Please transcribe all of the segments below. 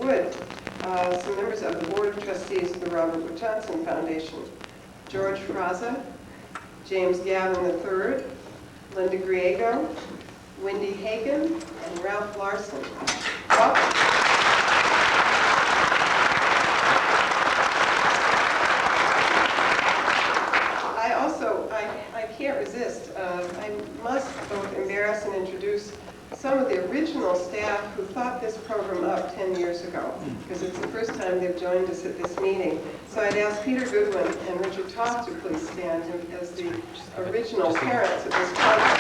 Wood, some members of the Board of Trustees of the Robert Wood Johnson Foundation: George Fraza, James Gavin III, Linda Griego, Wendy Hagan, and Ralph Larson. Welcome. I can't resist. I must both embarrass and introduce some of the original staff who thought this program up 10 years ago, because it's the first time they've joined us at this meeting. So I'd ask Peter Goodwin and Richard Toth to please stand as the original parents of this program.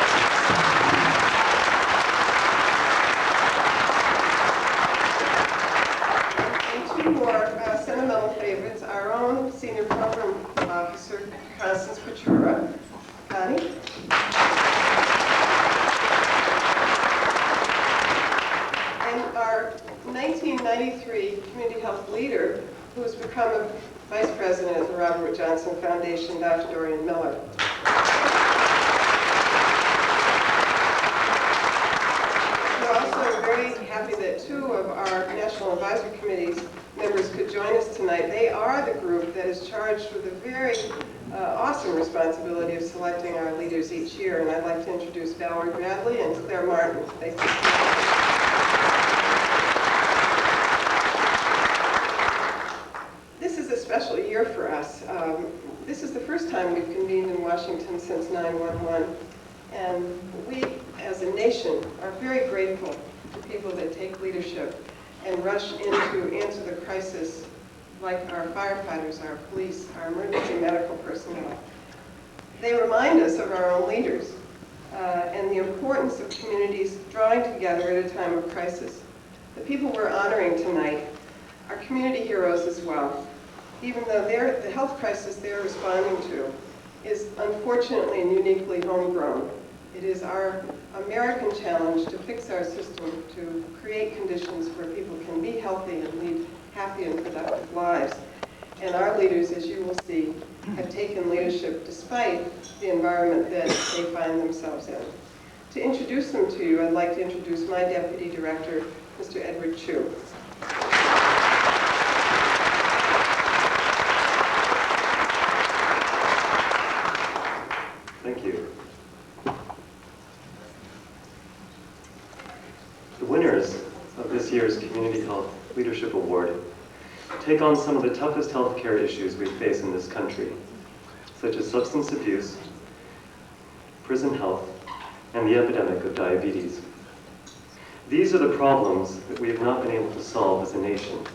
More sentimental favorites, our own senior program officer, Constance Pachura. Connie? And our 1993 community health leader, who has become a vice president at the Robert Wood Johnson Foundation, Dr. Dorian Miller. We're also very happy that two of our National Advisory Committee's members could join us tonight. They are the group that is charged with the very awesome responsibility of selecting our leaders each year, and I'd like to introduce Valerie Bradley and Claire Martin. This is a special year for us. This is the first time we've convened in Washington since 9/11, and we, as a nation, are very grateful to people that take leadership and rush in to answer the crisis, like our firefighters, our police, our emergency medical personnel. They remind us of our own leaders and the importance of communities drawing together at a time of crisis. The people we're honoring tonight are community heroes as well, even though the health crisis they're responding to is unfortunately and uniquely homegrown. It is our American challenge to fix our system, to create conditions where people can be healthy and lead happy and productive lives. And our leaders, as you will see, have taken leadership despite the environment that they find themselves in. To introduce them to you, I'd like to introduce my Deputy Director, Mr. Edward Chu. Thank you. The winners of this year's Community Health Leadership Award take on some of the toughest healthcare issues we face in this country, such as substance abuse, prison health, and the epidemic of diabetes. These are the problems that we have not been able to solve as a nation,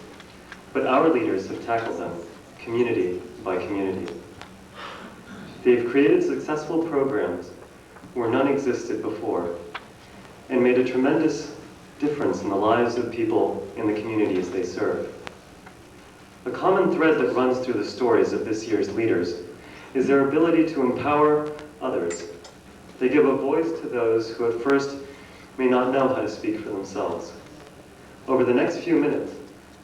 but our leaders have tackled them community by community. They've created successful programs where none existed before and made a tremendous difference in the lives of people in the communities they serve. A common thread that runs through the stories of this year's leaders is their ability to empower others. They give a voice to those who at first may not know how to speak for themselves. Over the next few minutes,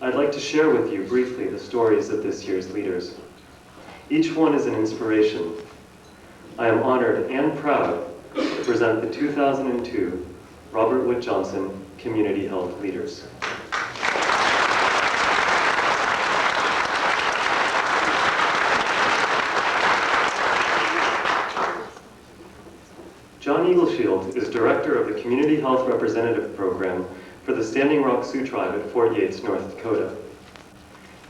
I'd like to share with you briefly the stories of this year's leaders. Each one is an inspiration. I am honored and proud to present the 2002 Robert Wood Johnson Community Health Leaders. John Eagleshield is Director of the Community Health Representative Program for the Standing Rock Sioux Tribe at Fort Yates, North Dakota.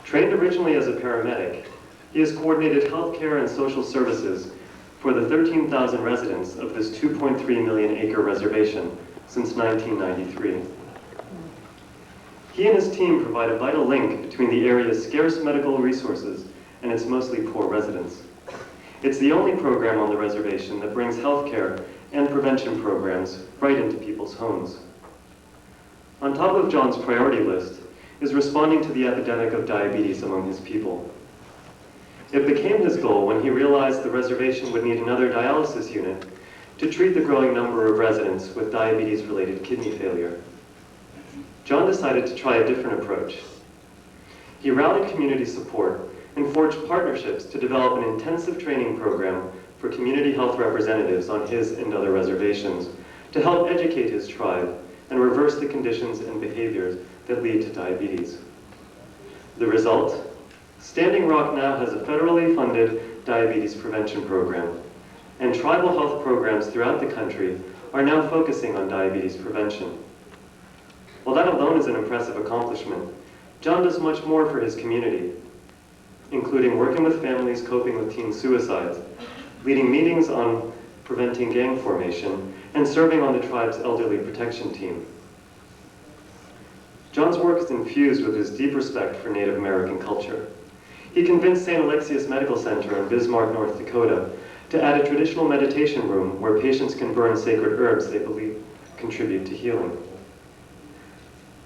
Trained originally as a paramedic, he has coordinated healthcare and social services for the 13,000 residents of this 2.3 million acre reservation since 1993. He and his team provide a vital link between the area's scarce medical resources and its mostly poor residents. It's the only program on the reservation that brings healthcare and prevention programs right into people's homes. On top of John's priority list is responding to the epidemic of diabetes among his people. It became his goal when he realized the reservation would need another dialysis unit to treat the growing number of residents with diabetes-related kidney failure. John decided to try a different approach. He routed community support and forged partnerships to develop an intensive training program for community health representatives on his and other reservations to help educate his tribe and reverse the conditions and behaviors that lead to diabetes. The result? Standing Rock now has a federally funded diabetes prevention program, and tribal health programs throughout the country are now focusing on diabetes prevention. While that alone is an impressive accomplishment, John does much more for his community, including working with families coping with teen suicides, leading meetings on preventing gang formation, and serving on the tribe's elderly protection team. John's work is infused with his deep respect for Native American culture. He convinced St. Alexius Medical Center in Bismarck, North Dakota, to add a traditional meditation room where patients can burn sacred herbs they believe contribute to healing.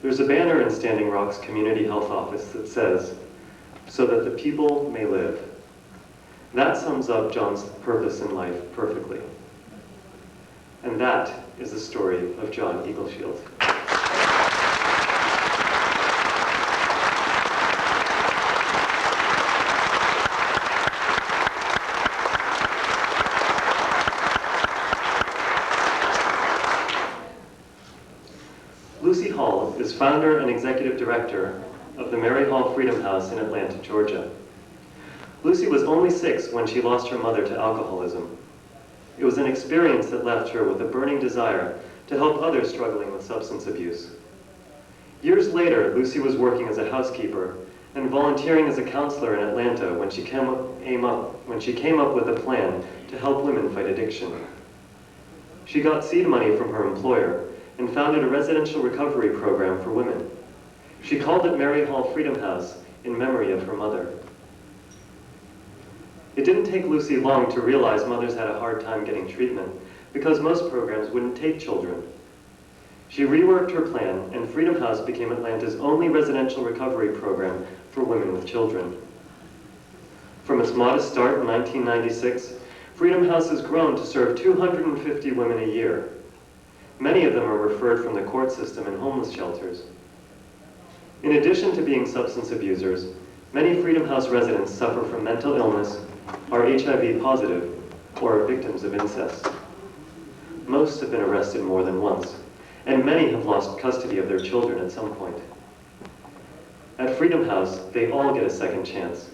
There's a banner in Standing Rock's community health office that says, "So that the people may live." That sums up John's purpose in life perfectly. And that is the story of John Eagleshield. Lucy Hall is founder and executive director of the Mary Hall Freedom House in Atlanta, Georgia. Lucy was only 6 when she lost her mother to alcoholism. It was an experience that left her with a burning desire to help others struggling with substance abuse. Years later, Lucy was working as a housekeeper and volunteering as a counselor in Atlanta when she came up with a plan to help women fight addiction. She got seed money from her employer and founded a residential recovery program for women. She called it Mary Hall Freedom House in memory of her mother. It didn't take Lucy long to realize mothers had a hard time getting treatment because most programs wouldn't take children. She reworked her plan, and Freedom House became Atlanta's only residential recovery program for women with children. From its modest start in 1996, Freedom House has grown to serve 250 women a year. Many of them are referred from the court system and homeless shelters. In addition to being substance abusers, many Freedom House residents suffer from mental illness, are HIV positive, or are victims of incest. Most have been arrested more than once, and many have lost custody of their children at some point. At Freedom House, they all get a second chance.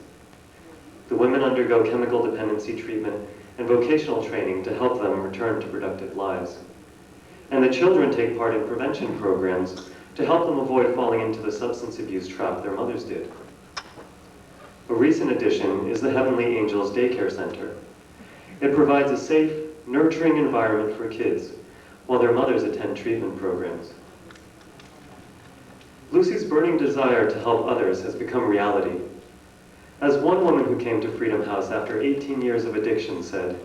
The women undergo chemical dependency treatment and vocational training to help them return to productive lives. And the children take part in prevention programs to help them avoid falling into the substance abuse trap their mothers did. A recent addition is the Heavenly Angels Daycare Center. It provides a safe, nurturing environment for kids while their mothers attend treatment programs. Lucy's burning desire to help others has become reality. As one woman who came to Freedom House after 18 years of addiction said,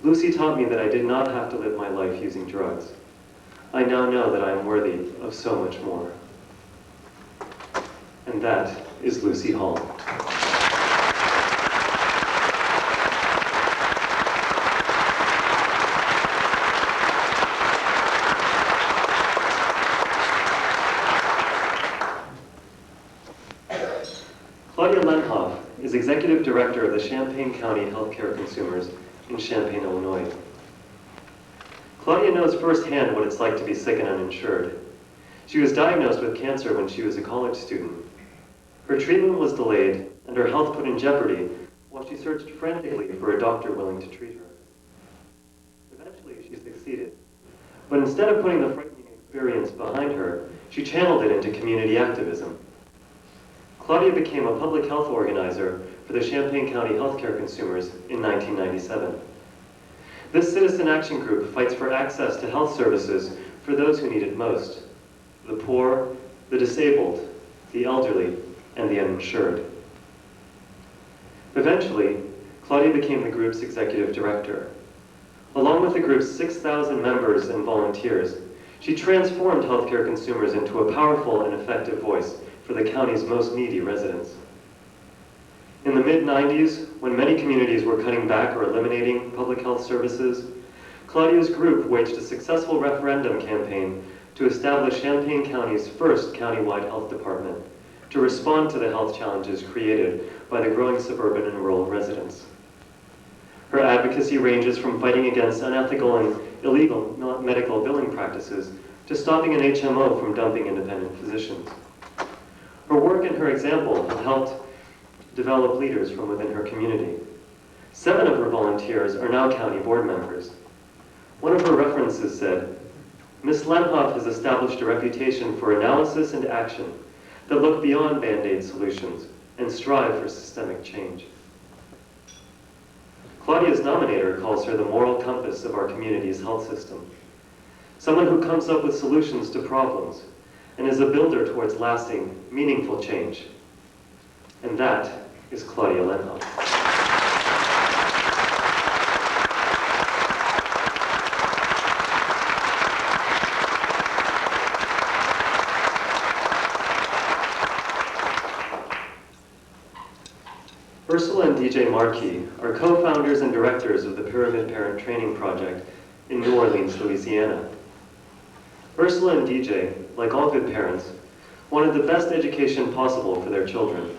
"Lucy taught me that I did not have to live my life using drugs. I now know that I am worthy of so much more." And that is Lucy Hall. Claudia Lennhoff is Executive Director of the Champaign County Healthcare Consumers in Champaign, Illinois. Claudia knows firsthand what it's like to be sick and uninsured. She was diagnosed with cancer when she was a college student. Her treatment was delayed and her health put in jeopardy while she searched frantically for a doctor willing to treat her. Eventually, she succeeded. But instead of putting the frightening experience behind her, she channeled it into community activism. Claudia became a public health organizer for the Champaign County Healthcare Consumers in 1997. This citizen action group fights for access to health services for those who need it most: the poor, the disabled, the elderly, and the uninsured. Eventually, Claudia became the group's executive director. Along with the group's 6,000 members and volunteers, she transformed healthcare consumers into a powerful and effective voice for the county's most needy residents. In the mid-90s, when many communities were cutting back or eliminating public health services, Claudia's group waged a successful referendum campaign to establish Champaign County's first countywide health department to respond to the health challenges created by the growing suburban and rural residents. Her advocacy ranges from fighting against unethical and illegal medical billing practices to stopping an HMO from dumping independent physicians. Her work and her example have helped develop leaders from within her community. 7 of her volunteers are now county board members. One of her references said, "Ms. Lennhoff has established a reputation for analysis and action that look beyond Band-Aid solutions and strive for systemic change." Claudia's nominator calls her the moral compass of our community's health system, someone who comes up with solutions to problems and is a builder towards lasting, meaningful change. And that is Claudia Lennhoff. Ursula and DJ Markey are co-founders and directors of the Pyramid Parent Training Project in New Orleans, Louisiana. Ursula and DJ, like all good parents, wanted the best education possible for their children.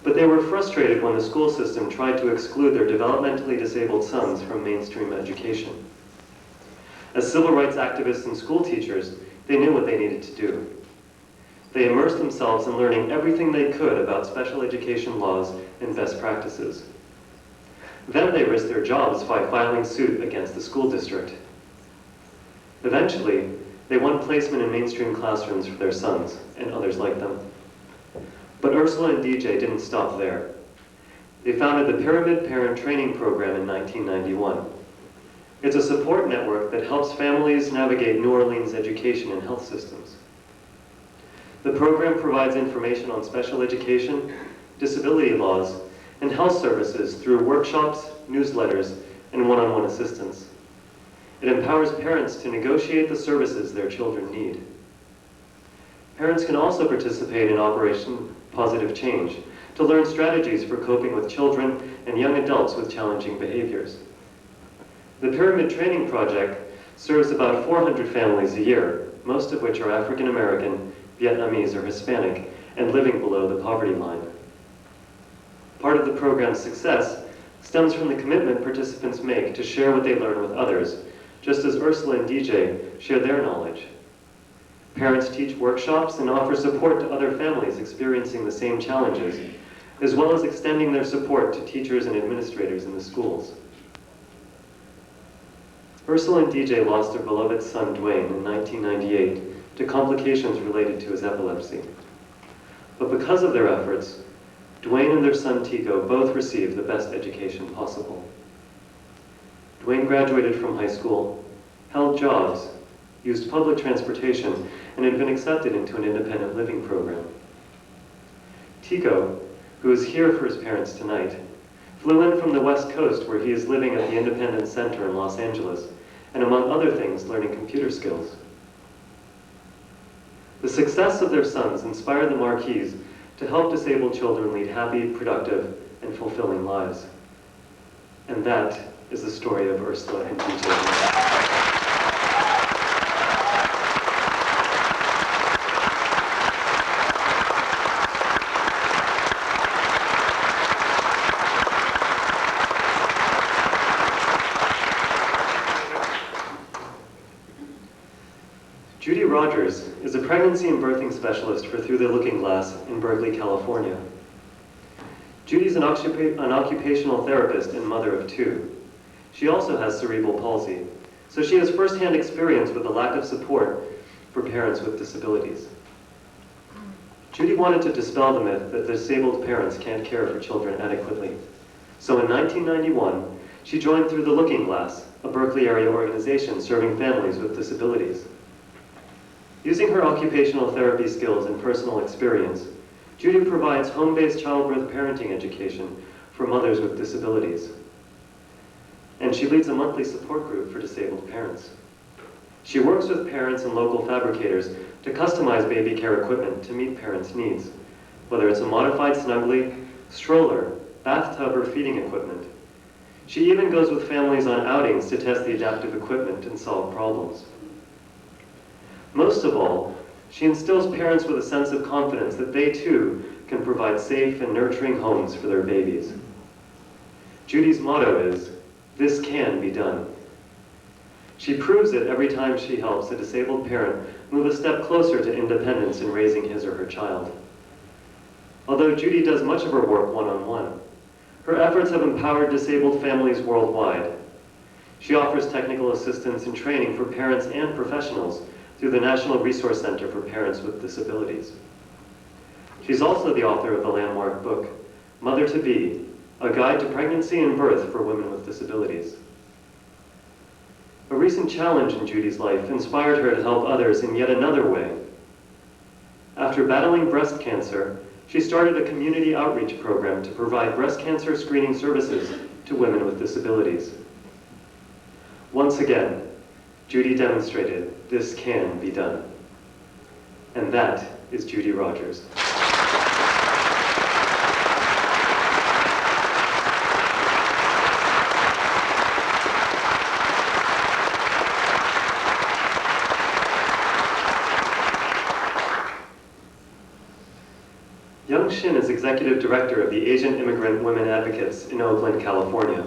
But they were frustrated when the school system tried to exclude their developmentally disabled sons from mainstream education. As civil rights activists and school teachers, they knew what they needed to do. They immersed themselves in learning everything they could about special education laws and best practices. Then they risked their jobs by filing suit against the school district. Eventually, they won placement in mainstream classrooms for their sons and others like them. But Ursula and DJ didn't stop there. They founded the Pyramid Parent Training Program in 1991. It's a support network that helps families navigate New Orleans' education and health systems. The program provides information on special education, disability laws, and health services through workshops, newsletters, and one-on-one assistance. It empowers parents to negotiate the services their children need. Parents can also participate in Operation Positive Change to learn strategies for coping with children and young adults with challenging behaviors. The Pyramid Training Project serves about 400 families a year, most of which are African American, Vietnamese, or Hispanic, and living below the poverty line. Part of the program's success stems from the commitment participants make to share what they learn with others, just as Ursula and DJ share their knowledge. Parents teach workshops and offer support to other families experiencing the same challenges, as well as extending their support to teachers and administrators in the schools. Ursula and DJ lost their beloved son, Dwayne, in 1998 to complications related to his epilepsy. But because of their efforts, Dwayne and their son, Tico, both received the best education possible. Dwayne graduated from high school, held jobs, used public transportation, and had been accepted into an independent living program. Tico, who is here for his parents tonight, flew in from the West Coast where he is living at the Independent Center in Los Angeles, and among other things, learning computer skills. The success of their sons inspired the Markeys to help disabled children lead happy, productive, and fulfilling lives. And that is the story of Ursula and DJ. Judy Rogers is a pregnancy and birthing specialist for Through the Looking Glass in Berkeley, California. Judy's an occupational therapist and mother of 2. She also has cerebral palsy, so she has firsthand experience with the lack of support for parents with disabilities. Judy wanted to dispel the myth that disabled parents can't care for children adequately. So in 1991, she joined Through the Looking Glass, a Berkeley area organization serving families with disabilities. Using her occupational therapy skills and personal experience, Judy provides home-based childbirth parenting education for mothers with disabilities. And she leads a monthly support group for disabled parents. She works with parents and local fabricators to customize baby care equipment to meet parents' needs, whether it's a modified snuggly, stroller, bathtub, or feeding equipment. She even goes with families on outings to test the adaptive equipment and solve problems. Most of all, she instills parents with a sense of confidence that they too can provide safe and nurturing homes for their babies. Judy's motto is, "This can be done." She proves it every time she helps a disabled parent move a step closer to independence in raising his or her child. Although Judy does much of her work one-on-one, her efforts have empowered disabled families worldwide. She offers technical assistance and training for parents and professionals through the National Resource Center for Parents with Disabilities. She's also the author of the landmark book, Mother to Be, A Guide to Pregnancy and Birth for Women with Disabilities. A recent challenge in Judy's life inspired her to help others in yet another way. After battling breast cancer, she started a community outreach program to provide breast cancer screening services to women with disabilities. Once again, Judy demonstrated this can be done. And that is Judy Rogers. Young Shin is Executive Director of the Asian Immigrant Women Advocates in Oakland, California.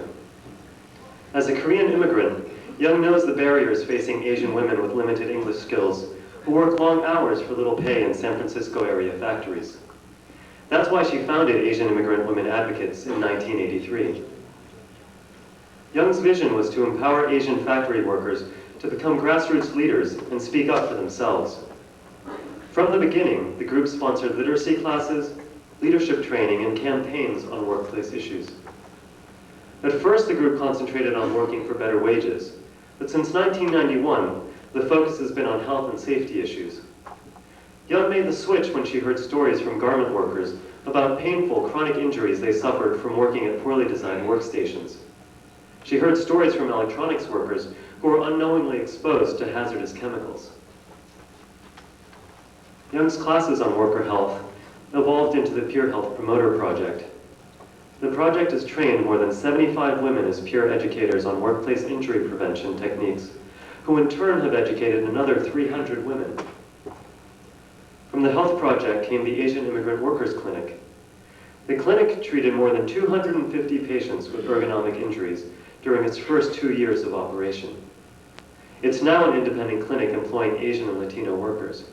As a Korean immigrant, Young knows the barriers facing Asian women with limited English skills who work long hours for little pay in San Francisco area factories. That's why she founded Asian Immigrant Women Advocates in 1983. Young's vision was to empower Asian factory workers to become grassroots leaders and speak up for themselves. From the beginning, the group sponsored literacy classes, leadership training, and campaigns on workplace issues. At first, the group concentrated on working for better wages, but since 1991, the focus has been on health and safety issues. Young made the switch when she heard stories from garment workers about painful, chronic injuries they suffered from working at poorly designed workstations. She heard stories from electronics workers who were unknowingly exposed to hazardous chemicals. Young's classes on worker health evolved into the Peer Health Promoter Project. The project has trained more than 75 women as peer educators on workplace injury prevention techniques, who in turn have educated another 300 women. From the health project came the Asian Immigrant Workers Clinic. The clinic treated more than 250 patients with ergonomic injuries during its first 2 years of operation. It's now an independent clinic employing Asian and Latino workers.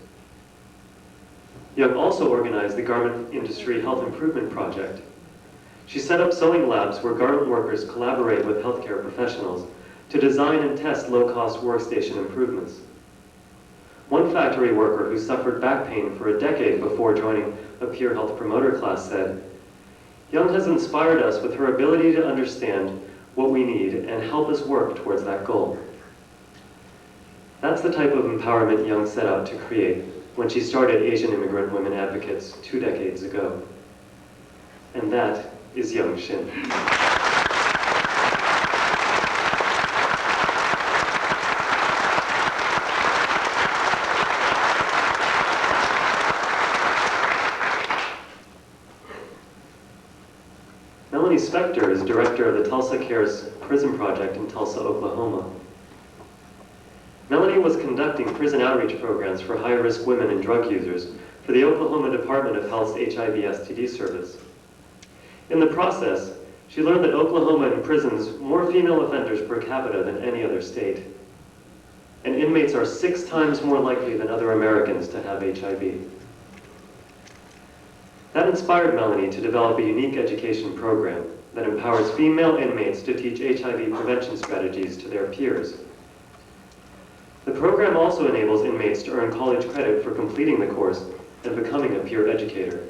Young also organized the Garment Industry Health Improvement Project. She set up sewing labs where garment workers collaborate with healthcare professionals to design and test low-cost workstation improvements. One factory worker who suffered back pain for a decade before joining a Peer Health Promoter class said, "Young has inspired us with her ability to understand what we need and help us work towards that goal." That's the type of empowerment Young set out to create when she started Asian Immigrant Women Advocates 2 decades ago. And that is Young Shin. Melanie Spector is director of the Tulsa Cares Prison Project in Tulsa, Oklahoma. Melanie was conducting prison outreach programs for high-risk women and drug users for the Oklahoma Department of Health's HIV/STD service. In the process, she learned that Oklahoma imprisons more female offenders per capita than any other state. And inmates are 6 times more likely than other Americans to have HIV. That inspired Melanie to develop a unique education program that empowers female inmates to teach HIV prevention strategies to their peers. The program also enables inmates to earn college credit for completing the course and becoming a peer educator.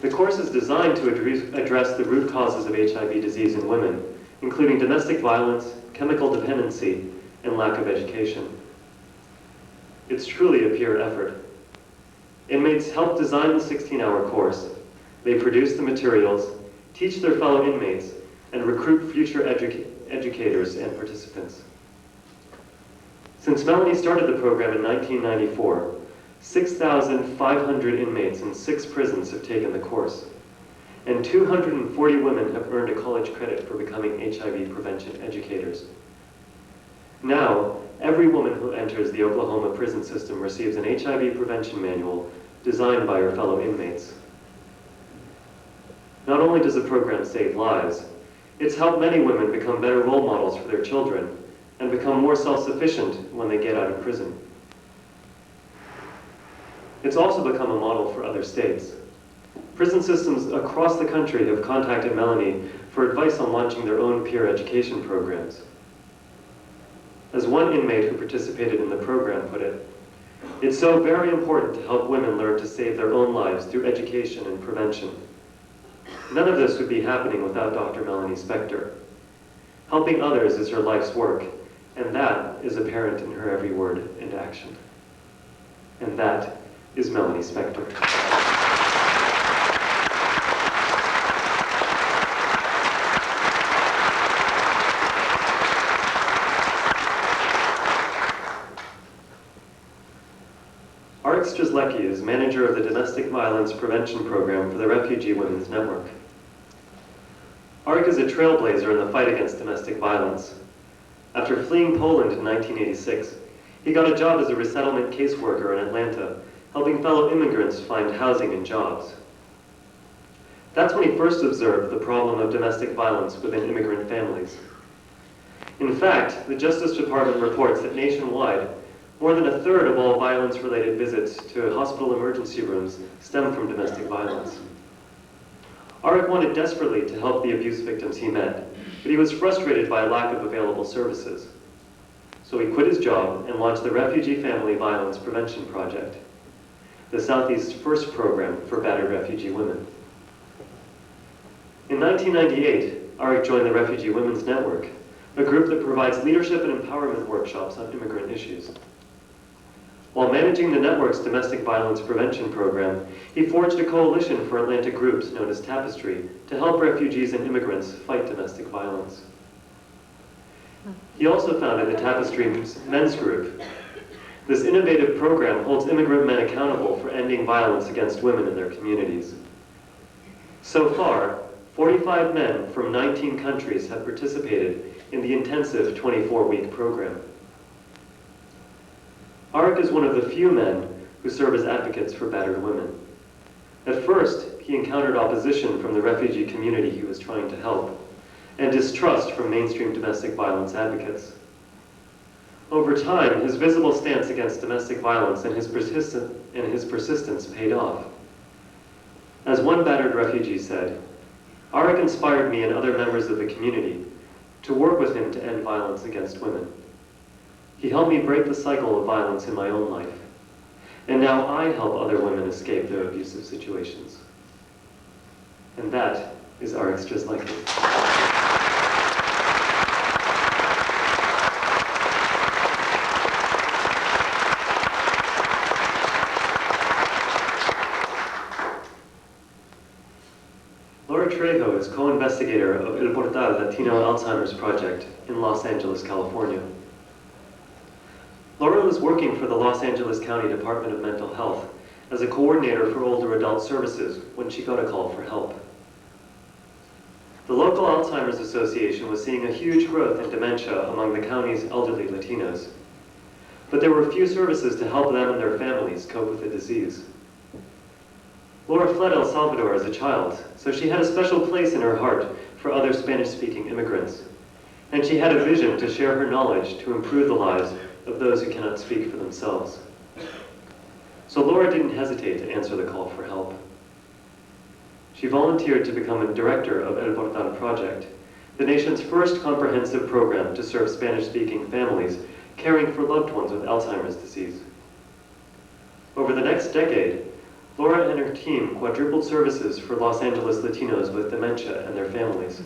The course is designed to address the root causes of HIV disease in women, including domestic violence, chemical dependency, and lack of education. It's truly a peer effort. Inmates help design the 16-hour course. They produce the materials, teach their fellow inmates, and recruit future educators and participants. Since Melanie started the program in 1994, 6,500 inmates in 6 prisons have taken the course, and 240 women have earned a college credit for becoming HIV prevention educators. Now, every woman who enters the Oklahoma prison system receives an HIV prevention manual designed by her fellow inmates. Not only does the program save lives, it's helped many women become better role models for their children and become more self-sufficient when they get out of prison. It's also become a model for other states. Prison systems across the country have contacted Melanie for advice on launching their own peer education programs. As one inmate who participated in the program put it, "It's so very important to help women learn to save their own lives through education and prevention. None of this would be happening without Dr. Melanie Spector. Helping others is her life's work, and that is apparent in her every word and action." And that is Melanie Spector. Arik Strzelecki is manager of the Domestic Violence Prevention Program for the Refugee Women's Network. Arik is a trailblazer in the fight against domestic violence. After fleeing Poland in 1986, he got a job as a resettlement caseworker in Atlanta, helping fellow immigrants find housing and jobs. That's when he first observed the problem of domestic violence within immigrant families. In fact, the Justice Department reports that nationwide, more than a third of all violence-related visits to hospital emergency rooms stem from domestic violence. Arik wanted desperately to help the abuse victims he met, but he was frustrated by a lack of available services. So he quit his job and launched the Refugee Family Violence Prevention Project, the Southeast's first program for battered refugee women. In 1998, Arik joined the Refugee Women's Network, a group that provides leadership and empowerment workshops on immigrant issues. While managing the network's domestic violence prevention program, he forged a coalition for Atlanta groups known as Tapestry to help refugees and immigrants fight domestic violence. He also founded the Tapestry Men's Group. This innovative program holds immigrant men accountable for ending violence against women in their communities. So far, 45 men from 19 countries have participated in the intensive 24-week program. Arik is one of the few men who serve as advocates for battered women. At first, he encountered opposition from the refugee community he was trying to help, and distrust from mainstream domestic violence advocates. Over time, his visible stance against domestic violence and his persistence paid off. As one battered refugee said, "Arik inspired me and other members of the community to work with him to end violence against women. He helped me break the cycle of violence in my own life. And now I help other women escape their abusive situations." And that is Arik Strzelecki. Laura Trejo is co-investigator of El Portal Latino Alzheimer's Project in Los Angeles, California. Laura was working for the Los Angeles County Department of Mental Health as a coordinator for older adult services when she got a call for help. The local Alzheimer's Association was seeing a huge growth in dementia among the county's elderly Latinos, but there were few services to help them and their families cope with the disease. Laura fled El Salvador as a child, so she had a special place in her heart for other Spanish-speaking immigrants, and she had a vision to share her knowledge to improve the lives of those who cannot speak for themselves. So Laura didn't hesitate to answer the call for help. She volunteered to become a director of El Portal Project, the nation's first comprehensive program to serve Spanish-speaking families caring for loved ones with Alzheimer's disease. Over the next decade, Laura and her team quadrupled services for Los Angeles Latinos with dementia and their families.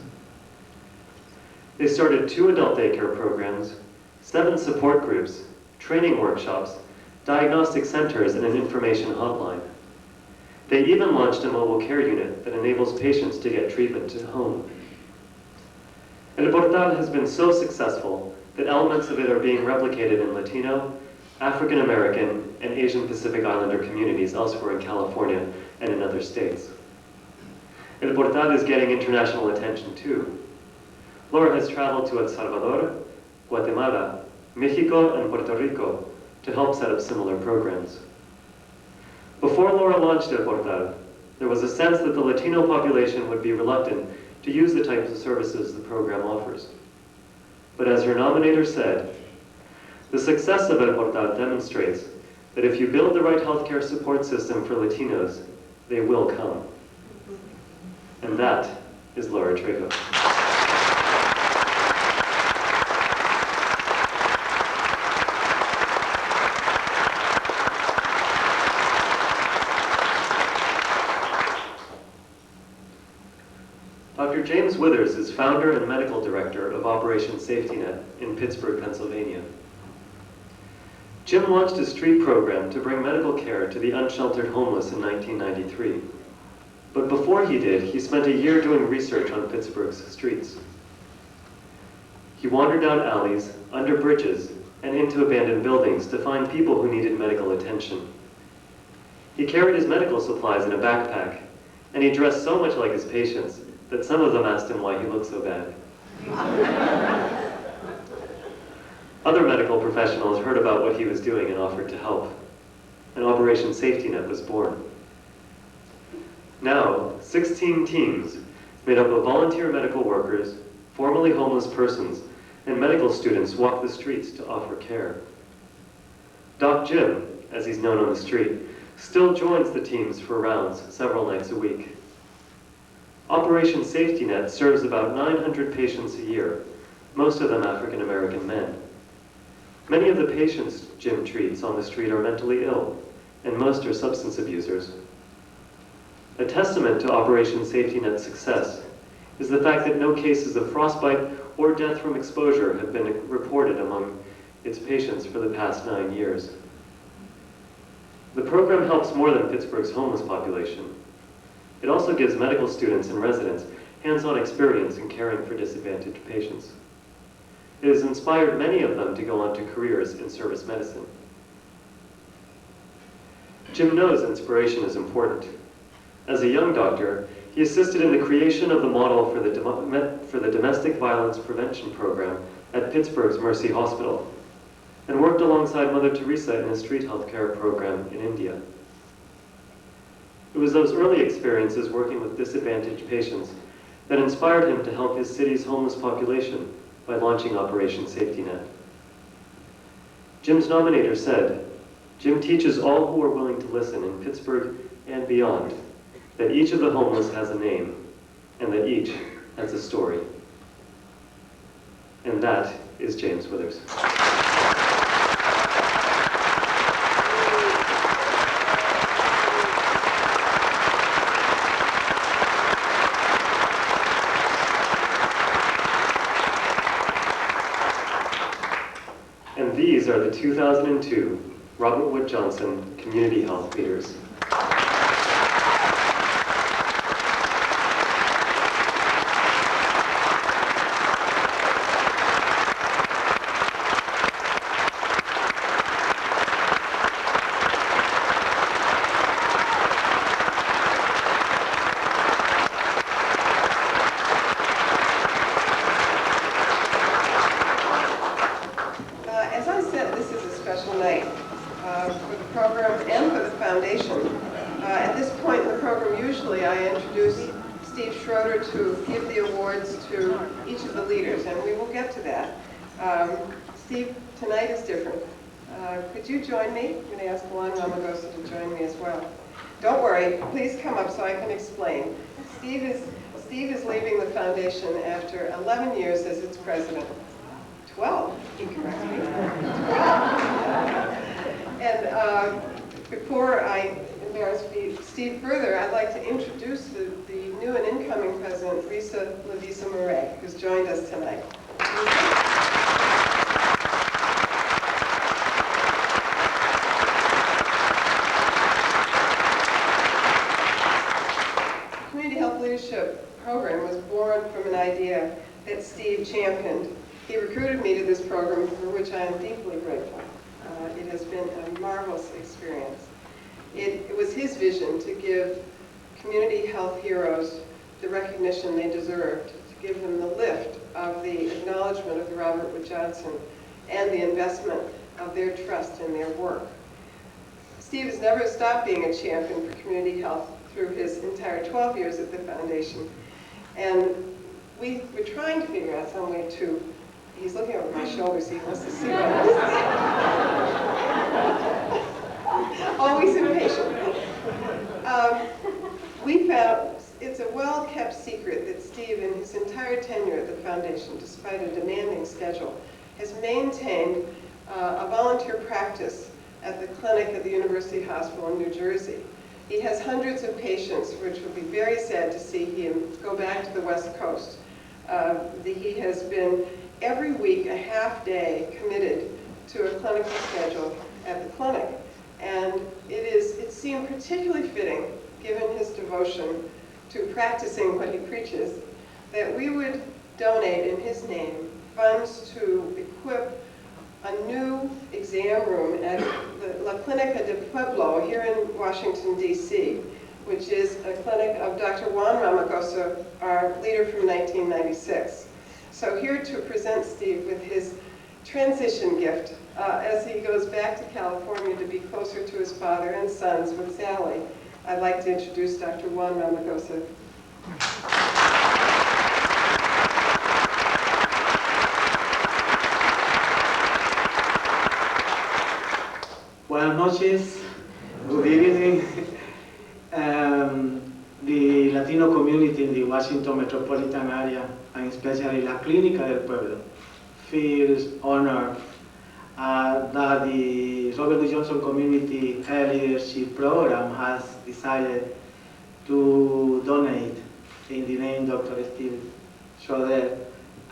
They started 2 adult daycare programs, 7 support groups, training workshops, diagnostic centers, and an information hotline. They even launched a mobile care unit that enables patients to get treatment at home. El Portal has been so successful that elements of it are being replicated in Latino, African American, and Asian Pacific Islander communities elsewhere in California and in other states. El Portal is getting international attention too. Laura has traveled to El Salvador, Guatemala, Mexico, and Puerto Rico to help set up similar programs. Before Laura launched El Portal, there was a sense that the Latino population would be reluctant to use the types of services the program offers. But as her nominator said, the success of El Portal demonstrates that if you build the right healthcare support system for Latinos, they will come. And that is Laura Trejo. Dr. James Withers is founder and medical director of Operation Safety Net in Pittsburgh, Pennsylvania. Jim launched a street program to bring medical care to the unsheltered homeless in 1993. But before he did, he spent a year doing research on Pittsburgh's streets. He wandered down alleys, under bridges, and into abandoned buildings to find people who needed medical attention. He carried his medical supplies in a backpack, and he dressed so much like his patients that some of them asked him why he looked so bad. Other medical professionals heard about what he was doing and offered to help, and Operation Safety Net was born. Now, 16 teams made up of volunteer medical workers, formerly homeless persons, and medical students walk the streets to offer care. Doc Jim, as he's known on the street, still joins the teams for rounds several nights a week. Operation Safety Net serves about 900 patients a year, most of them African American men. Many of the patients Jim treats on the street are mentally ill, and most are substance abusers. A testament to Operation Safety Net's success is the fact that no cases of frostbite or death from exposure have been reported among its patients for the past 9 years. The program helps more than Pittsburgh's homeless population. It also gives medical students and residents hands-on experience in caring for disadvantaged patients. It has inspired many of them to go on to careers in service medicine. Jim knows inspiration is important. As a young doctor, he assisted in the creation of the model for the Domestic Violence Prevention Program at Pittsburgh's Mercy Hospital, and worked alongside Mother Teresa in a street healthcare program in India. It was those early experiences working with disadvantaged patients that inspired him to help his city's homeless population by launching Operation Safety Net. Jim's nominator said, "Jim teaches all who are willing to listen in Pittsburgh and beyond that each of the homeless has a name and that each has a story." And that is James Withers. And these are the 2002 Robert Wood Johnson Community Health Leaders. As I said, this is a special night for the program and for the foundation. At this point in the program, usually I introduce Steve Schroeder to give the awards to each of the leaders, and we will get to that. Steve, tonight is different. Could you join me? I'm going to ask Juan Ramagosa to join me as well. Don't worry, please come up so I can explain. Steve is leaving the foundation after 11 years as its president. 12, you correct me. 12. And before I embarrass Steve further, I'd like to introduce the new and incoming president, Risa Lavisa Murray, who's joined us tonight. The Community Health Leadership Program was born from an idea that Steve championed. He recruited me to this program, for which I am deeply grateful. It has been a marvelous experience. It was his vision to give community health heroes the recognition they deserved, to give them the lift of the acknowledgement of the Robert Wood Johnson and the investment of their trust in their work. Steve has never stopped being a champion for community health through his entire 12 years at the foundation. And we're trying to figure out some way to he's looking over my shoulder, so he wants to see what I'm saying. Always impatient. We found, it's a well-kept secret that Steve, in his entire tenure at the foundation, despite a demanding schedule, has maintained a volunteer practice at the clinic at the University Hospital in New Jersey. He has hundreds of patients, which would be very sad to see him go back to the West Coast. He has been every week a half day committed to a clinical schedule at the clinic. And it seemed particularly fitting, given his devotion to practicing what he preaches, that we would donate in his name funds to equip a new exam room at the La Clínica de Pueblo here in Washington, D.C., which is a clinic of Dr. Juan Ramagosa, our leader from 1996. So here to present Steve with his transition gift as he goes back to California to be closer to his father and sons with Sally, I'd like to introduce Dr. Juan Ramagosa. Buenas noches, good evening. The Latino community in the Washington metropolitan area, and especially La Clínica del Pueblo, feels honored that the Robert D. Johnson Community Care Leadership Program has decided to donate, in the name Dr. Steve Schroeder,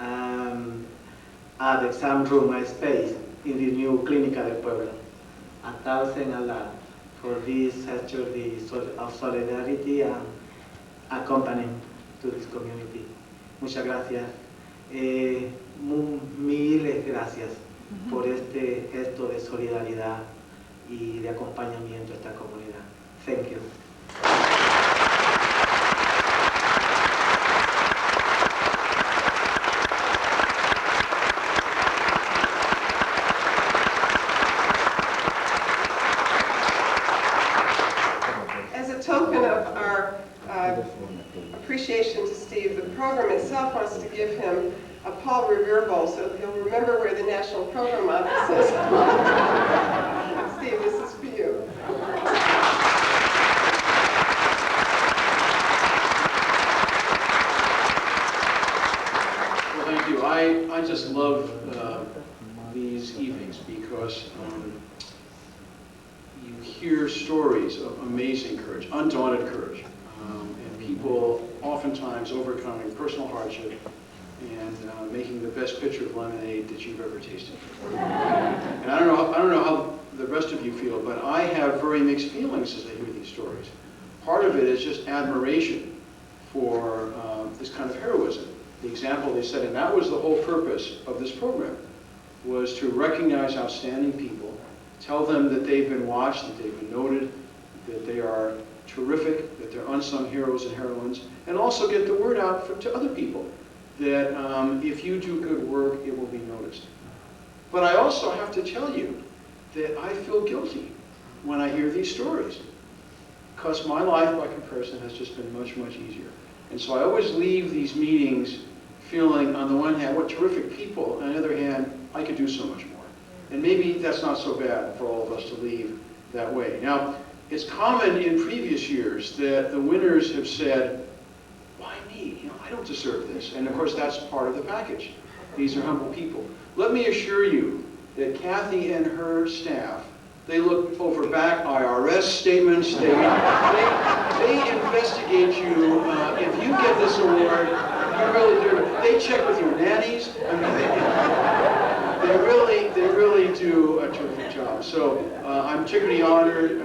at the exam room space in the new Clínica del Pueblo. $1,000 for this gesture of solidarity and accompanying to this community. Muchas gracias. Miles gracias por este gesto de solidaridad y de acompañamiento a esta comunidad. Thank you. Appreciation to Steve. The program itself wants to give him a Paul Revere Bowl, so he'll remember where the National Program Office is. Steve, this is for you. Well, thank you. I just love these evenings because you hear stories of amazing courage, undaunted courage. People oftentimes overcoming personal hardship and making the best pitcher of lemonade that you've ever tasted. And I don't know how the rest of you feel, but I have very mixed feelings as I hear these stories. Part of it is just admiration for this kind of heroism, the example they set, and that was the whole purpose of this program, was to recognize outstanding people, tell them that they've been watched, that they've been noted, that they are terrific, that they're unsung heroes and heroines, and also get the word out to other people that if you do good work, it will be noticed. But I also have to tell you that I feel guilty when I hear these stories, because my life by comparison has just been much, much easier. And so I always leave these meetings feeling, on the one hand, what terrific people, on the other hand, I could do so much more. And maybe that's not so bad for all of us to leave that way. Now, it's common in previous years that the winners have said, why me? You know, I don't deserve this. And of course, that's part of the package. These are humble people. Let me assure you that Kathy and her staff, they look over back IRS statements, they investigate you. If you get this award, you really do. They check with your nannies. I mean, they really do a terrific job. So I'm particularly honored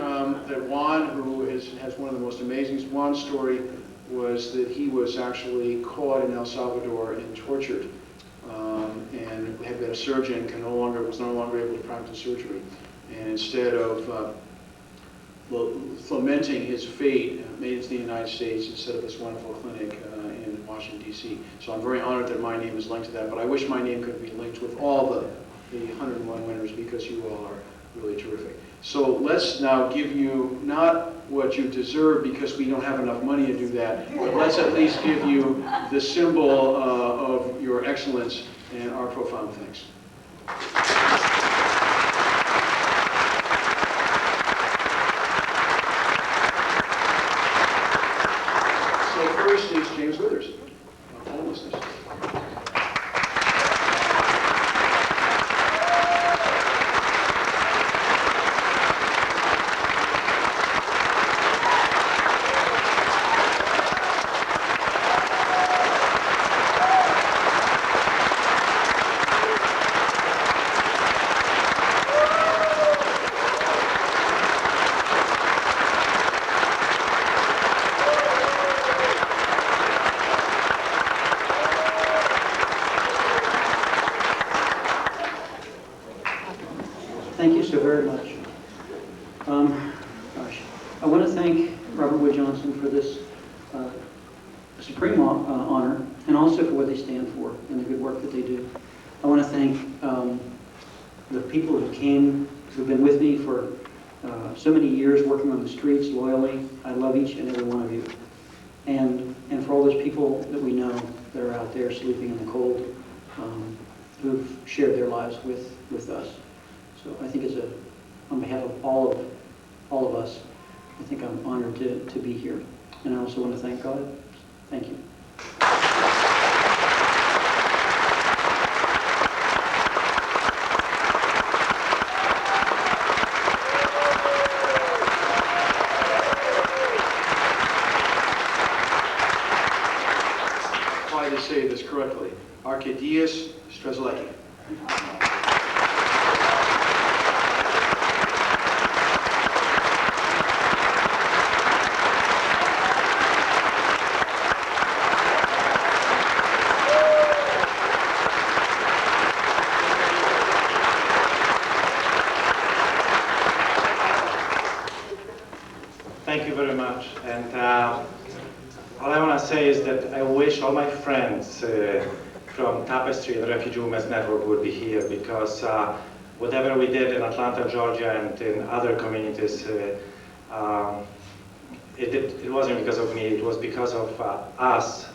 that Juan, who has one of the most amazing, Juan's story was that he was actually caught in El Salvador and tortured, and had been a surgeon, was no longer able to practice surgery. And instead of lamenting his fate, made it to the United States and set up this wonderful clinic in Washington, D.C. So I'm very honored that my name is linked to that, but I wish my name could be linked with all the 101 winners, because you all are really terrific. So let's now give you not what you deserve, because we don't have enough money to do that, but let's at least give you the symbol of your excellence and our profound thanks. So first is James Withers on homelessness. Thank you so very much. I want to thank Robert Wood Johnson for this supreme honor, and also for what they stand for and the good work that they do. I want to thank the people who've been with me for so many years, working on the streets loyally. I love each and every one of you. And for all those people that we know that are out there sleeping in the cold, who've shared their lives with us. So I think on behalf of all of us, I think I'm honored to be here. And I also want to thank God. Thank you. Try to say this correctly. Arkadiusz Strzelecki. Thank you very much. And all I want to say is that I wish all my friends from Tapestry and Refugee Women's Network would be here, because whatever we did in Atlanta, Georgia, and in other communities, it wasn't because of me, it was because of us,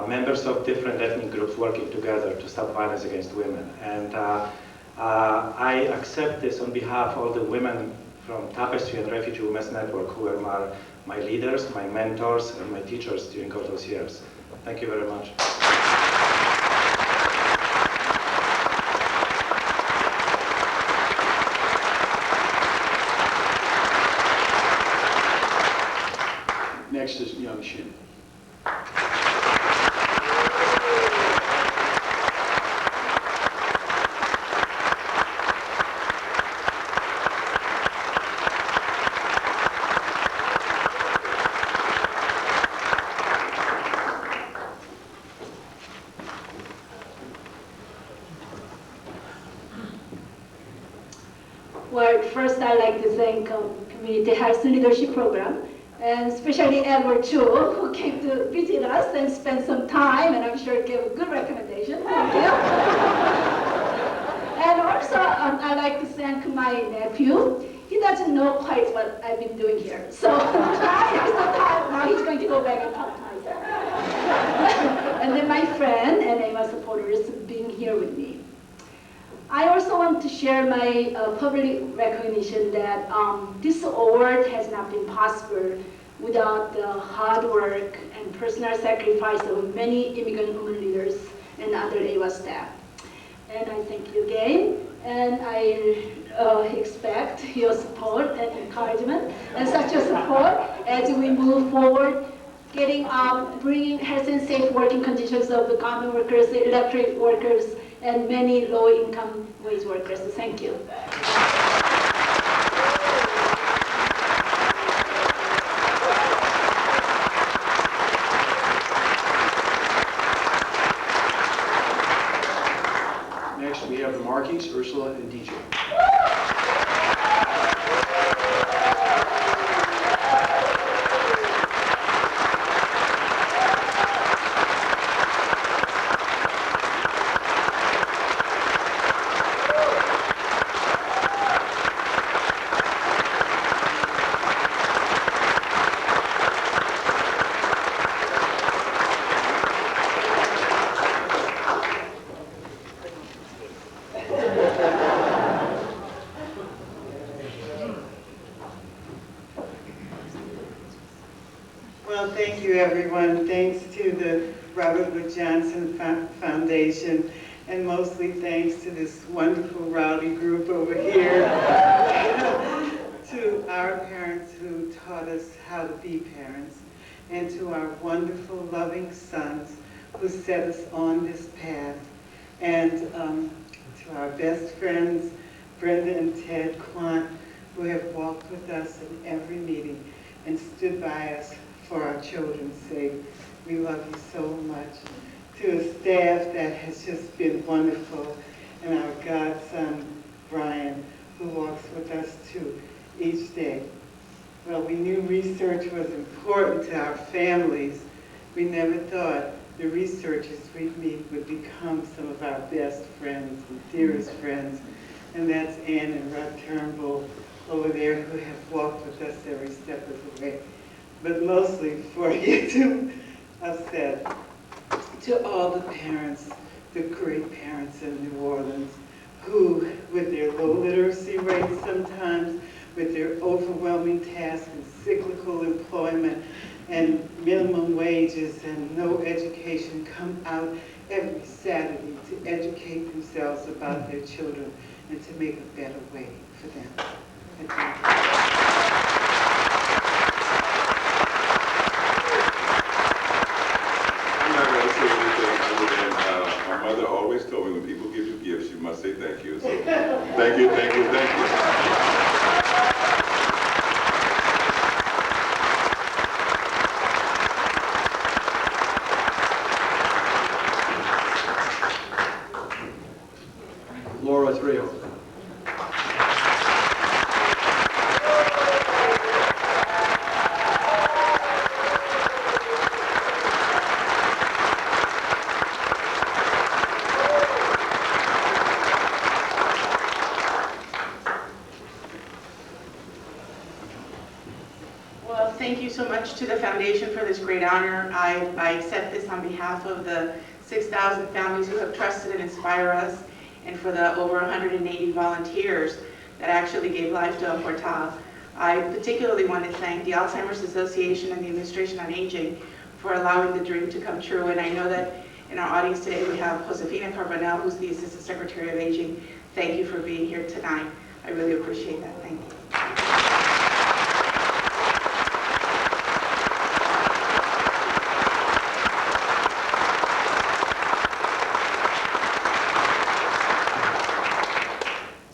members of different ethnic groups working together to stop violence against women. And I accept this on behalf of all the women from Tapestry and Refugee Women's Network, who are my leaders, my mentors, and my teachers during all those years. Thank you very much. Next is Young Shin. Well, first I'd like to thank Community Health Leadership Program, and especially Edward Chu, who came to visit us and spent some time, and I'm sure gave a good recommendation. Thank you. And also, I'd like to thank my nephew. He doesn't know quite what I've been doing here. So now he's going to go back and talk to myself. And then my friend and AMA supporters being here with me. I also want to share my public recognition that this award has not been possible without the hard work and personal sacrifice of many immigrant women leaders and other AWA staff. And I thank you again, and I expect your support and encouragement and such a support as we move forward, bringing health and safe working conditions of the government workers, the electric workers, and many low-income wage workers. Thank you. Next, we have the Markeys, Ursula and DJ. Well, thank you, everyone. Thanks to the Robert Wood Johnson Foundation, and mostly thanks to this wonderful rowdy group over here, to our parents who taught us how to be parents, and to our wonderful, loving sons who set us on this path, and to our best friends, Brenda and Ted Quant, who have walked with us in every meeting and stood by us for our children's sake. We love you so much. To a staff that has just been wonderful, and our godson, Brian, who walks with us too each day. Well, we knew research was important to our families. We never thought the researchers we'd meet would become some of our best friends and dearest friends. And that's Ann and Rod Turnbull over there, who have walked with us every step of the way. But mostly for you to have said, to all the parents, the great parents in New Orleans, who, with their low literacy rates sometimes, with their overwhelming tasks and cyclical employment and minimum wages and no education, come out every Saturday to educate themselves about their children and to make a better way for them. And thank you. My mother always told me when people give you gifts, you must say thank you. So thank you, thank you, thank you. Laura Trejo. Well, thank you so much to the foundation for this great honor. I accept this on behalf of the 6,000 families who have trusted and inspire us, and for the over 180 volunteers that actually gave life to El Portal. I particularly want to thank the Alzheimer's Association and the Administration on Aging for allowing the dream to come true. And I know that in our audience today we have Josefina Carbonell, who's the Assistant Secretary of Aging. Thank you for being here tonight. I really appreciate that. Thank you.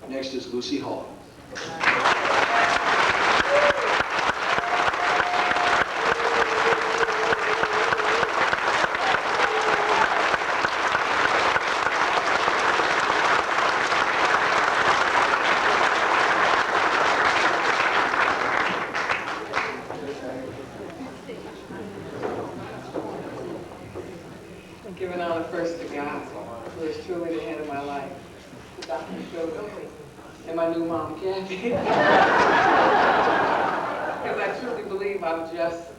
Next is Lucy Hall. I'm giving honor first to God, who is truly the head of my life, to Dr. Phil, and my new mom, Kathy. Because I truly believe I've just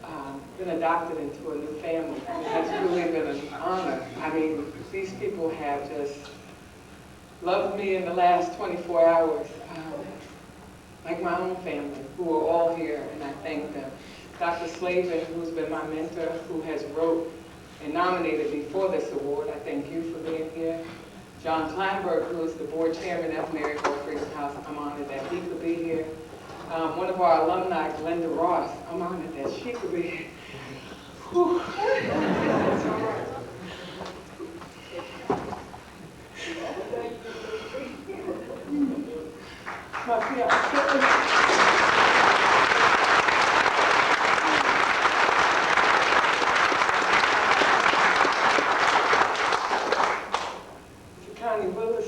been adopted into a new family. I mean, that's truly been an honor. I mean, these people have just loved me in the last 24 hours, like my own family, who are all here, and I thank them. Dr. Slavin, who's been my mentor, who has wrote and nominated me for this award, I thank you for being here. John Kleinberg, who is the board chairman of Mary Hall Freedom House, I'm honored that he could be here. One of our alumni, Glenda Ross, I'm honored that she could be here. Whew. That's all right. My fiancé.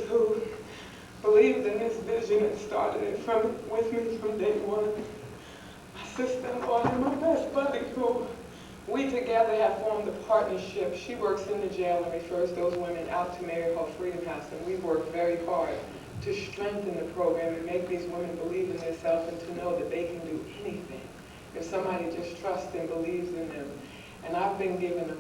Who believed in this vision and started it with me from day one. My sister-in-law and my best buddy, who we together have formed a partnership. She works in the jail and refers those women out to Mary Hall Freedom House, and we work very hard to strengthen the program and make these women believe in themselves and to know that they can do anything if somebody just trusts and believes in them. And I've been given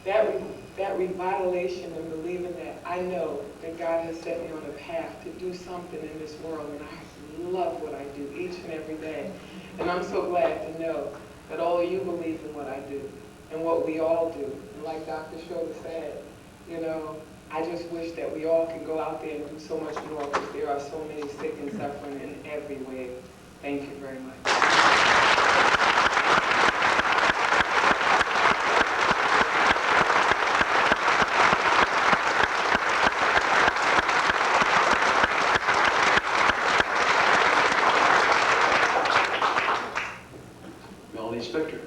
that revitalization and believing that I know that God has set me on a path to do something in this world, and I love what I do each and every day. And I'm so glad to know that all of you believe in what I do and what we all do. And like Dr. Schroeder said, you know, I just wish that we all can go out there and do so much more because there are so many sick and suffering in every way. Thank you very much. Melanie Spector.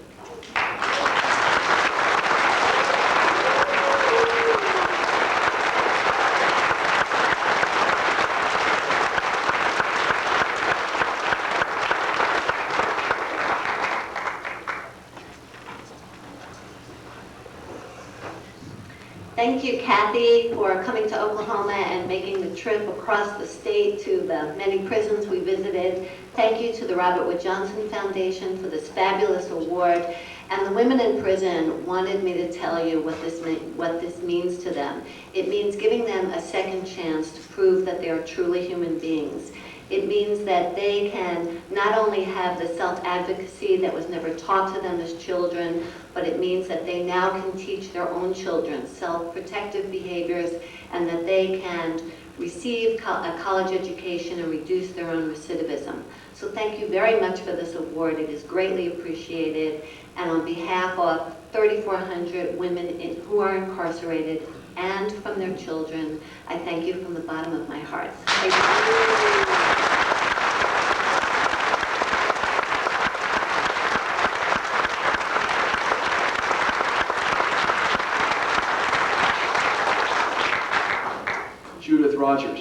Thank you, Kathy, for coming to Oklahoma and making the trip across the state to the many prisons we visited. Thank you to the Robert Wood Johnson Foundation for this fabulous award. And the women in prison wanted me to tell you what this means to them. It means giving them a second chance to prove that they are truly human beings. It means that they can not only have the self-advocacy that was never taught to them as children, but it means that they now can teach their own children self-protective behaviors and that they can receive a college education and reduce their own recidivism. So thank you very much for this award. It is greatly appreciated. And on behalf of 3,400 women who are incarcerated and from their children, I thank you from the bottom of my heart. Thank you. Judith Rogers.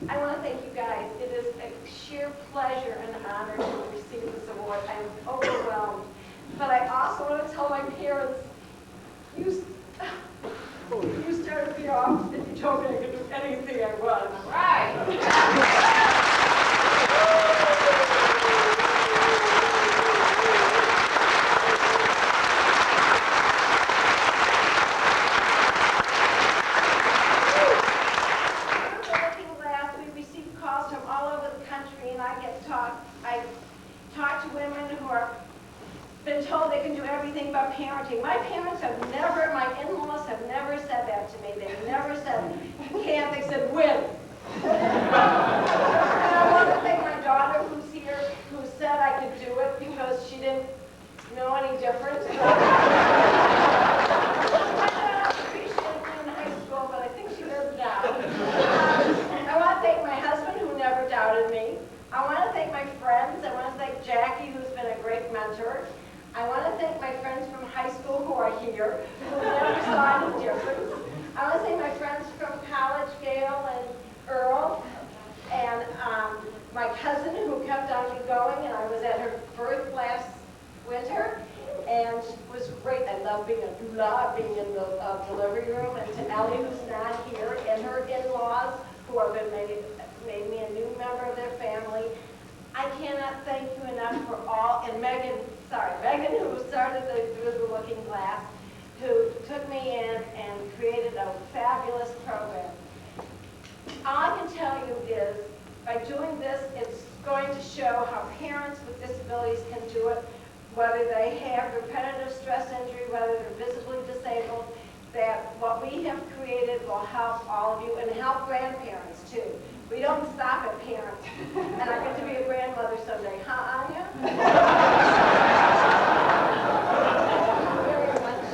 I want to thank you guys. It is a sheer pleasure and honor to receive this award. I'm overwhelmed. But I also want to tell my parents, you started me off and you told me I could do anything I want. Right. Been told they can do everything but parenting. My parents have never, my in-laws have never said that to me. They've never said, you can't, they said, win. And I want to thank my daughter who's here, who said I could do it because she didn't know any different. I don't appreciate it in high school, but I think she does now. I want to thank my husband who never doubted me. I want to thank my friends. I want to thank Jackie, who's been a great mentor. I want to thank my friends from high school who are here, who never saw any difference. I want to thank my friends from college, Gail and Earl, and my cousin who kept on me going, and I was at her birth last winter, and it was great. I love being a doula, being in the delivery room, and to Ellie, who's not here, and her in-laws, who have been made me a new member of their family. I cannot thank you enough for all, and Megan, who started the Looking Glass, who took me in and created a fabulous program. All I can tell you is, by doing this, it's going to show how parents with disabilities can do it, whether they have repetitive stress injury, whether they're visibly disabled, that what we have created will help all of you and help grandparents too. We don't stop at parents. And I get to be a grandmother someday. Huh, Anya? Thank you very much.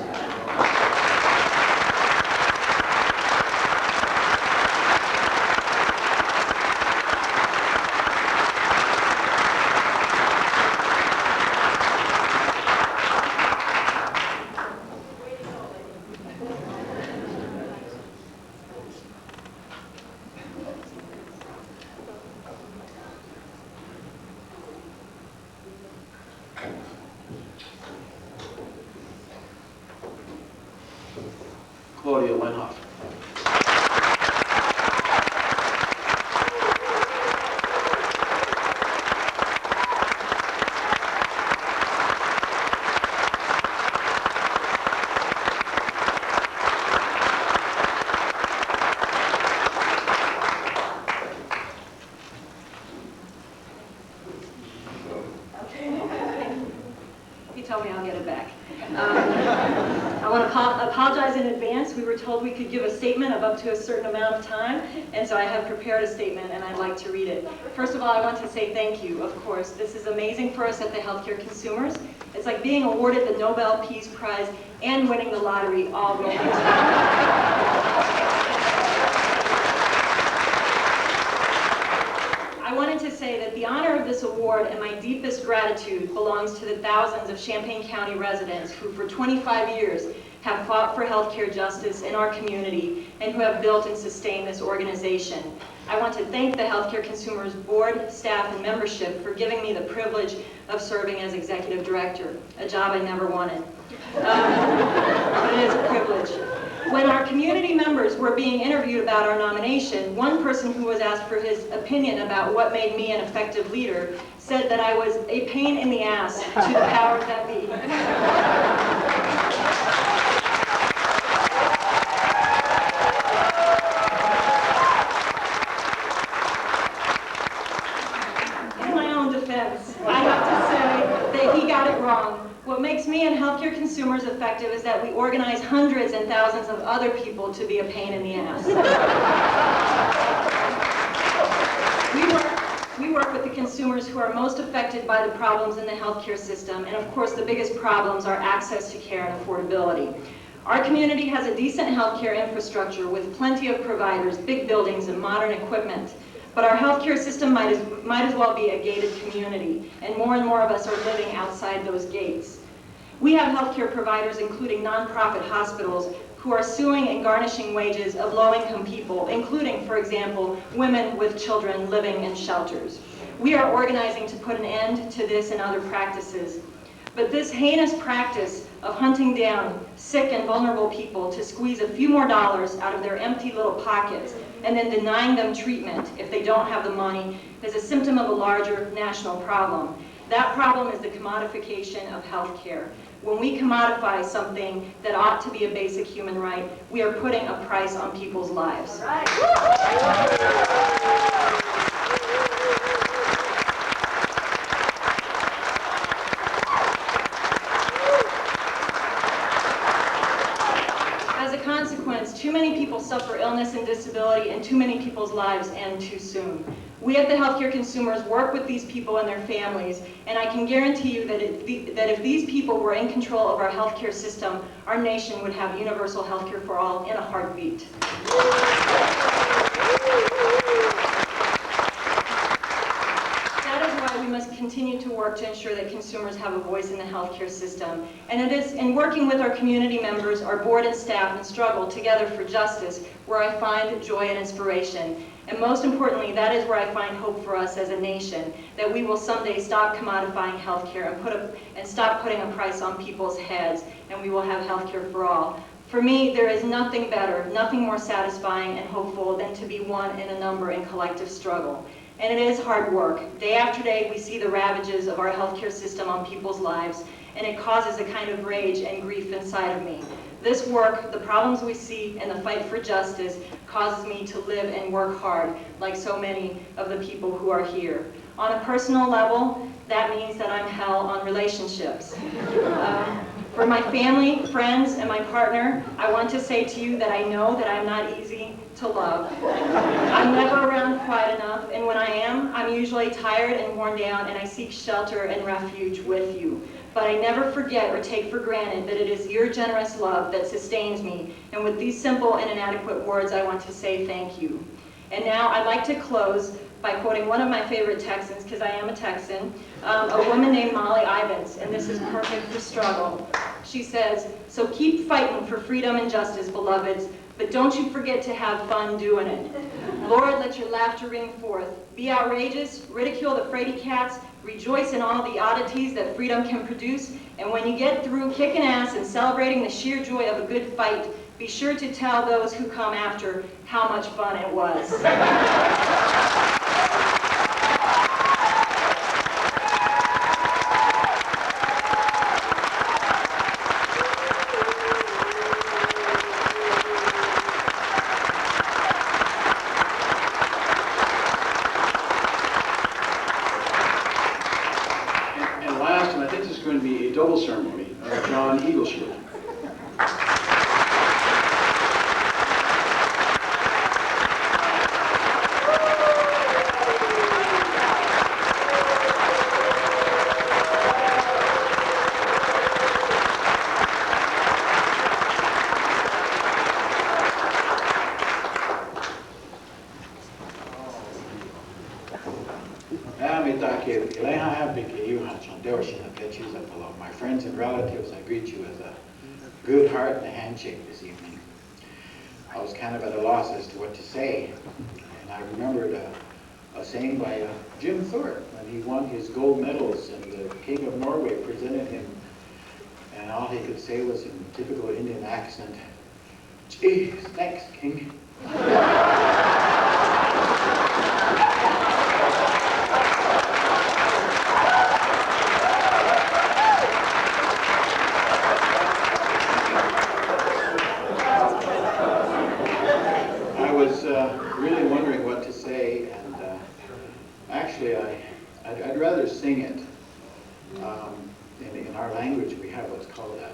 Claudia Lennhoff. You tell me, I'll get it back. I want to apologize in advance. We were told we could give a statement of up to a certain amount of time, and so I have prepared a statement, and I'd like to read it. First of all, I want to say thank you, of course. This is amazing for us at the Healthcare Consumers. It's like being awarded the Nobel Peace Prize and winning the lottery all rolled into I wanted to say that the honor of this award and my deepest gratitude belongs to the thousands of Champaign County residents who for 25 years have fought for healthcare justice in our community and who have built and sustained this organization. I want to thank the Healthcare Consumers Board, staff, and membership for giving me the privilege of serving as Executive Director, a job I never wanted. But it is a privilege. When our community members were being interviewed about our nomination, one person who was asked for his opinion about what made me an effective leader said that I was a pain in the ass to the powers that be. In my own defense, I have to say that he got it wrong. What makes me and Healthcare Consumers effective is that we organize hundreds and thousands of other people to be a pain in the ass. We work with the consumers who are most affected by the problems in the healthcare system, and of course the biggest problems are access to care and affordability. Our community has a decent healthcare infrastructure with plenty of providers, big buildings, and modern equipment. But our healthcare system might as well be a gated community, and more of us are living outside those gates. We have healthcare providers, including nonprofit hospitals, who are suing and garnishing wages of low-income people, including, for example, women with children living in shelters. We are organizing to put an end to this and other practices. But this heinous practice of hunting down sick and vulnerable people to squeeze a few more dollars out of their empty little pockets and then denying them treatment if they don't have the money is a symptom of a larger national problem. That problem is the commodification of health care. When we commodify something that ought to be a basic human right, we are putting a price on people's lives. As a consequence, too many people suffer illness and disability, and too many people's lives end too soon. We at the Healthcare Consumers work with these people and their families, and I can guarantee you that if these people were in control of our healthcare system, our nation would have universal healthcare for all in a heartbeat. That is why we must continue to work to ensure that consumers have a voice in the healthcare system. And it is in working with our community members, our board and staff, and struggle together for justice where I find joy and inspiration. And most importantly, that is where I find hope for us as a nation, that we will someday stop commodifying healthcare and stop putting a price on people's heads, and we will have healthcare for all. For me, there is nothing better, nothing more satisfying and hopeful than to be one in a number in collective struggle. And it is hard work. Day after day, we see the ravages of our healthcare system on people's lives, and it causes a kind of rage and grief inside of me. This work, the problems we see, and the fight for justice causes me to live and work hard, like so many of the people who are here. On a personal level, that means that I'm hell on relationships. For my family, friends, and my partner, I want to say to you that I know that I'm not easy to love. I'm never around quiet enough, and when I am, I'm usually tired and worn down, and I seek shelter and refuge with you. But I never forget or take for granted that it is your generous love that sustains me. And with these simple and inadequate words, I want to say thank you. And now I'd like to close by quoting one of my favorite Texans, because I am a Texan, a woman named Molly Ivins, and this is perfect for struggle. She says, "So keep fighting for freedom and justice, beloveds, but don't you forget to have fun doing it. Lord, let your laughter ring forth. Be outrageous, ridicule the fraidy cats, rejoice in all the oddities that freedom can produce, and when you get through kicking ass and celebrating the sheer joy of a good fight, Be sure to tell those who come after how much fun it was. And last, and I think this is going to be a double ceremony, John Eagleshield. My friends and relatives, I greet you with a good heart and a handshake this evening. I was kind of at a loss as to what to say, and I remembered a saying by Jim Thorpe when he won his gold medals and the King of Norway presented him, and all he could say was in typical Indian accent, "Gee, thanks, King." Really wondering what to say, and actually I'd rather sing it. In our language we have what's called a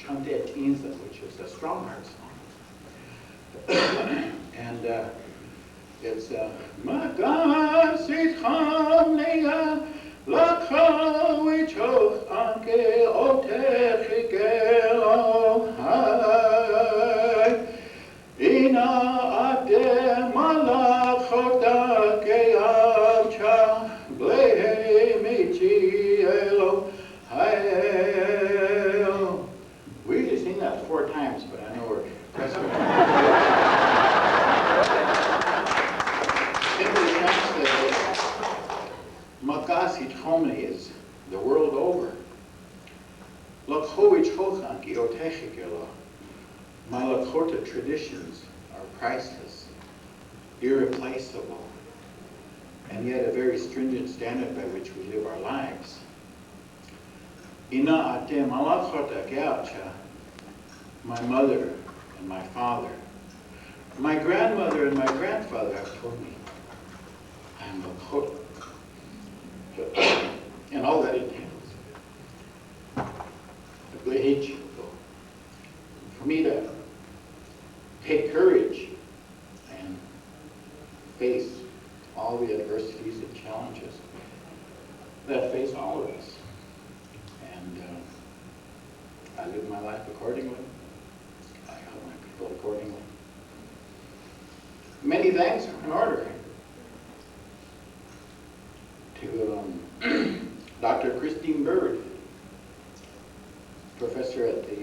chantet inza, which is a strong heart song. And it's Magasit Hamnea Lakha Wichoch Anke Otechikelo Hai Ina Ade Malachota Keamcha Blehe Michielo Hael. We usually sing that 4 times, but I know we're pressing. Simply translated, Magasit Homni is the world over. Lakhovich Hochanki Otechikelo. My Lakota traditions are priceless, irreplaceable, and yet a very stringent standard by which we live our lives. Ina ate malachota geacha, my mother and my father, my grandmother and my grandfather have told me I'm Lakota, and all that entails. For me to take courage and face all the adversities and challenges that face all of us. And I live my life accordingly. I help my people accordingly. Many thanks are in order to Dr. Christine Bird, professor at the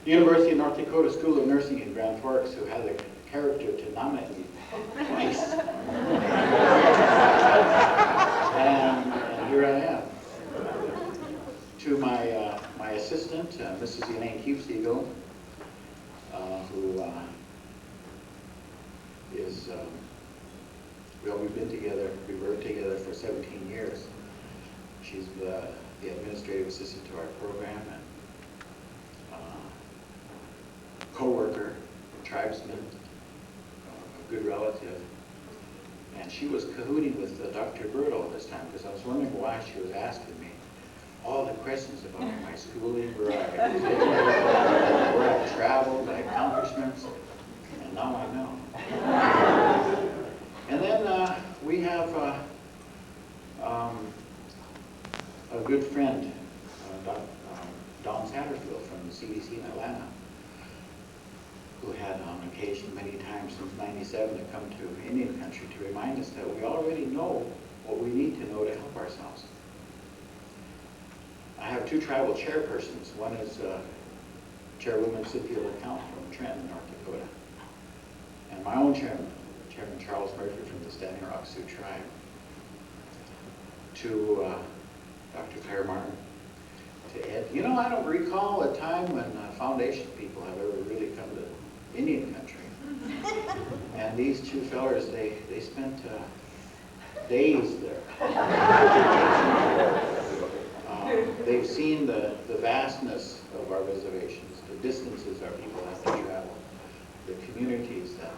University of North Dakota School of Nursing in Grand Forks, who had the character to nominate me twice. and here I am. To my assistant, Mrs. Elaine Hughes-Eagle, who is, well, we've been together, we worked together for 17 years. She's the administrative assistant to our program, and co-worker, tribesman, a good relative. And she was cahooting with Dr. Bird all this time, because I was wondering why she was asking me all the questions about my schooling, where I traveled, my accomplishments, and now I know. And then we have a good friend, Don Satterfield from the CDC in Atlanta, who had on occasion many times since '97 to come to Indian country to remind us that we already know what we need to know to help ourselves. I have 2 tribal chairpersons. One is Chairwoman Cynthia LeCount from Trenton, North Dakota, and my own chairman, Chairman Charles Murphy from the Standing Rock Sioux tribe. To Dr. Claire Martin, to to Ed. You know, I don't recall a time when foundation people have ever really come to Indian country. And these two fellers, they spent days there. They've seen the vastness of our reservations, the distances our people have to travel, the communities that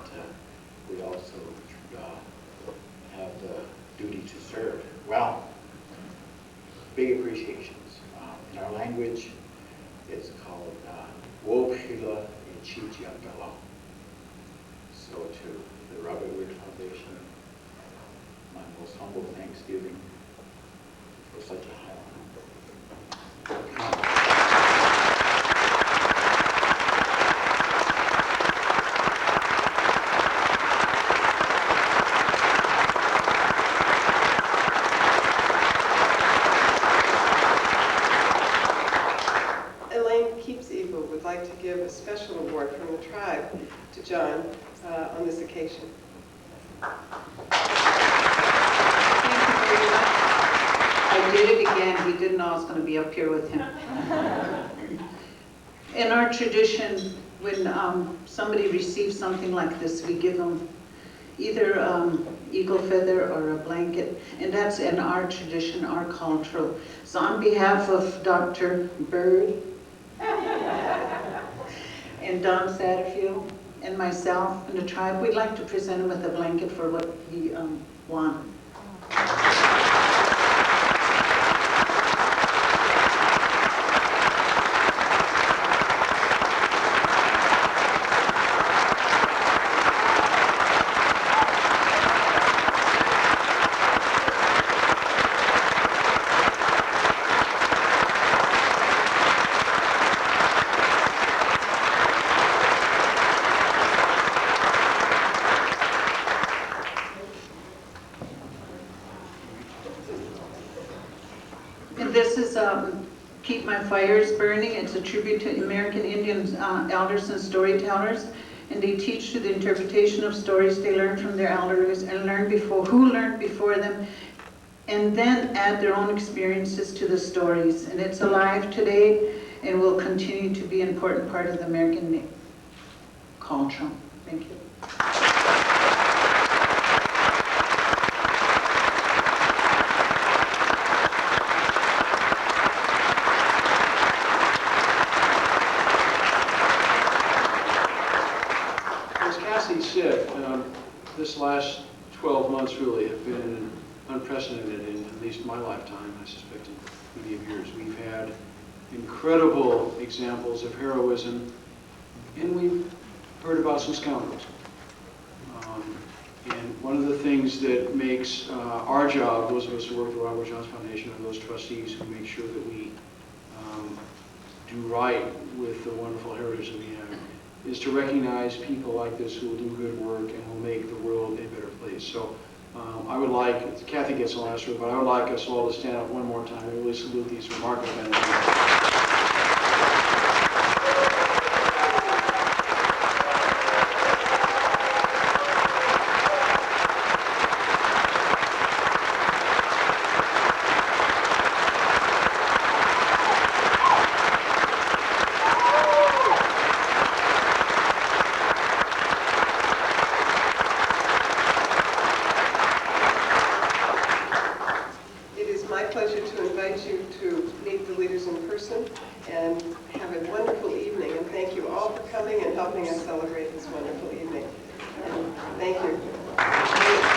we also have the duty to serve. Well, big appreciations. In our language, it's called Wopshila Ichijiambela. So to the Robert Wood Foundation, my most humble thanksgiving for such a high honor. Would like to give a special award from the tribe to John on this occasion. Thank you very much. I did it again. He didn't know I was going to be up here with him. In our tradition, when somebody receives something like this, we give them either eagle feather or a blanket, and that's in our tradition, our cultural. So on behalf of Dr. Bird, and Don Satterfield, and myself, and the tribe, we'd like to present him with a blanket for what he won. This is Keep My Fires Burning. It's a tribute to American Indian elders and storytellers. And they teach through the interpretation of stories they learn from their elders and who learned before them, and then add their own experiences to the stories. And it's alive today and will continue to be an important part of the American culture. Thank you. Said, this last 12 months really have been unprecedented in at least my lifetime, I suspect in many of yours. We've had incredible examples of heroism, and we've heard about some scoundrels. And one of the things that makes our job, those of us who work at the Robert Johns Foundation, are those trustees who make sure that we do right with the wonderful heritage that we have, is to recognize people like this who will do good work and will make the world a better place. So I would like, Kathy gets the last word, but I would like us all to stand up one more time and really salute these remarkable men. And have a wonderful evening. And thank you all for coming and helping us celebrate this wonderful evening. And thank you.